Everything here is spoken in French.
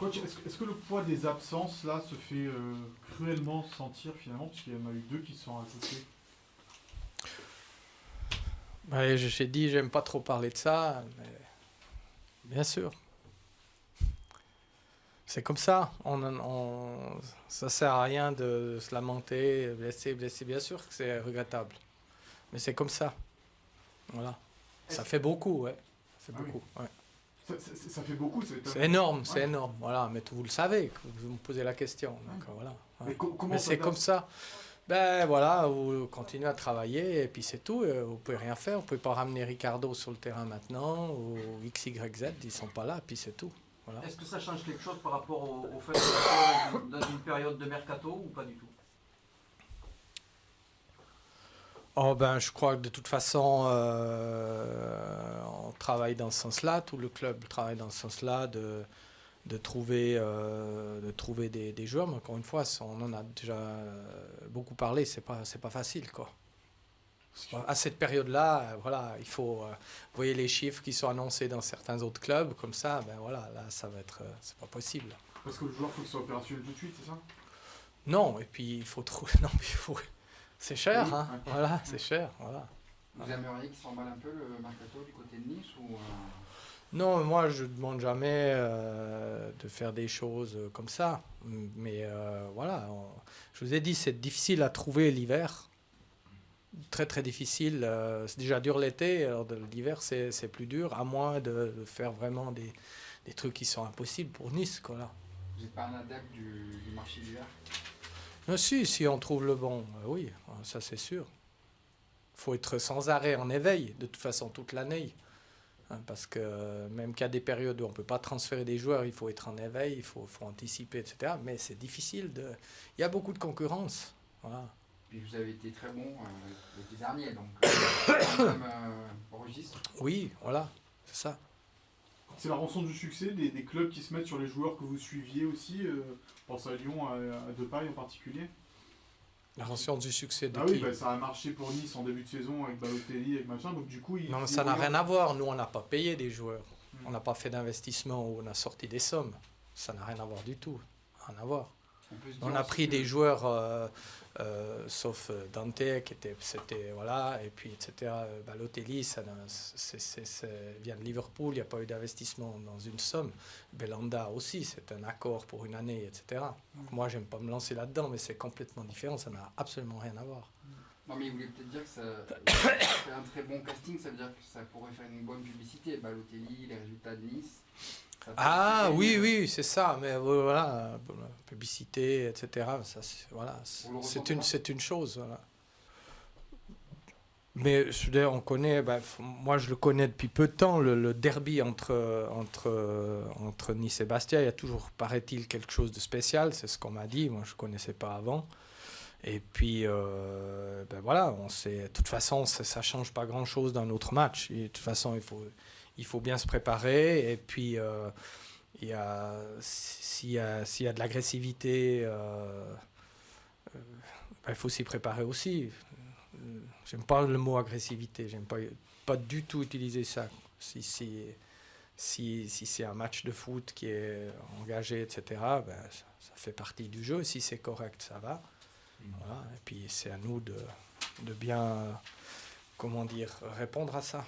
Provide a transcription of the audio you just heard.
Coach, est-ce que le poids des absences là se fait cruellement sentir finalement, parce qu'il y en a eu 2 qui se sont ajoutés? Ouais, j'ai dit, j'aime pas trop parler de ça, mais bien sûr. C'est comme ça. Ça sert à rien de se lamenter, blessé. Bien sûr que c'est regrettable. Mais c'est comme ça. Voilà. Ça fait beaucoup, ouais. Ça fait beaucoup, ouais. Ça fait beaucoup, c'est énorme, c'est énorme. Voilà, mais vous le savez, vous me posez la question. Donc, voilà. Ouais. Mais c'est comme ça. Ben voilà, vous continuez à travailler et puis c'est tout. Vous pouvez rien faire. Vous pouvez pas ramener Ricardo sur le terrain maintenant ou X, Y, Z. Ils sont pas là, puis c'est tout. Voilà. Est-ce que ça change quelque chose par rapport au fait d'être dans une période de mercato ou pas du tout? Oh ben, je crois que de toute façon, on travaille dans ce sens-là. Tout le club travaille dans ce sens-là de trouver des joueurs. Mais encore une fois, on en a déjà beaucoup parlé. C'est pas facile, quoi. À cette période-là, voilà, il faut. Vous voyez les chiffres qui sont annoncés dans certains autres clubs, comme ça, ben voilà, là, ça va être. C'est pas possible. Parce que le joueur, il faut qu'il soit opérationnel tout de suite, c'est ça? Non, et puis il faut trouver. Non, mais il faut. C'est cher, hein. Voilà, c'est cher, voilà. Vous aimeriez qu'il s'emballe un peu le mercato du côté de Nice ou Non, moi je ne demande jamais de faire des choses comme ça. Mais voilà, je vous ai dit, c'est difficile à trouver l'hiver. Très très difficile. C'est déjà dur l'été, alors l'hiver c'est plus dur, à moins de faire vraiment des trucs qui sont impossibles pour Nice, quoi, là. vous n'êtes pas un adepte du marché d'hiver? Si on trouve le bon, oui, ça c'est sûr. Il faut être sans arrêt en éveil, de toute façon, toute l'année. Parce que même qu'il y a des périodes où on ne peut pas transférer des joueurs, il faut être en éveil, il faut anticiper, etc. Mais c'est difficile. Il y a beaucoup de concurrence. Voilà. Puis vous avez été très bon l'été dernier, donc même registre. Oui, voilà, c'est ça. C'est la rançon du succès des clubs qui se mettent sur les joueurs que vous suiviez aussi. Pense à Lyon, à Depay en particulier. La rançon du succès de Ah qui? oui, bah, ça a marché pour Nice en début de saison avec Balotelli, avec machin. Donc du coup, non, ça n'a rien à voir. Nous, on n'a pas payé des joueurs. On n'a pas fait d'investissement où on a sorti des sommes. Ça n'a rien à voir du tout. Rien à voir. On a pris des joueurs, sauf Dante, c'était voilà, et puis etc. Balotelli, ça vient de Liverpool, il n'y a pas eu d'investissement dans une somme. Belhanda aussi, c'est un accord pour une année, etc. Donc moi, j'aime pas me lancer là-dedans, mais c'est complètement différent, ça n'a absolument rien à voir. Non, mais il voulait peut-être dire que ça fait un très bon casting, ça veut dire que ça pourrait faire une bonne publicité. Balotelli, les résultats de Nice. Ah oui, c'est ça, mais voilà, publicité, etc. Ça, voilà, c'est une chose. Voilà. Mais on connaît, moi je le connais depuis peu de temps, le derby entre Nice et Bastia, il y a toujours, paraît-il, quelque chose de spécial, c'est ce qu'on m'a dit, moi je ne connaissais pas avant. Et puis, voilà, on sait, de toute façon, ça ne change pas grand-chose dans notre match. Et de toute façon, il faut bien se préparer. Et puis, s'il y a de l'agressivité, il faut s'y préparer aussi. J'aime pas le mot agressivité. J'aime pas du tout utiliser ça. Si c'est un match de foot qui est engagé, etc., ça fait partie du jeu. Si c'est correct, ça va. Voilà. Et puis, c'est à nous de bien, comment dire, répondre à ça.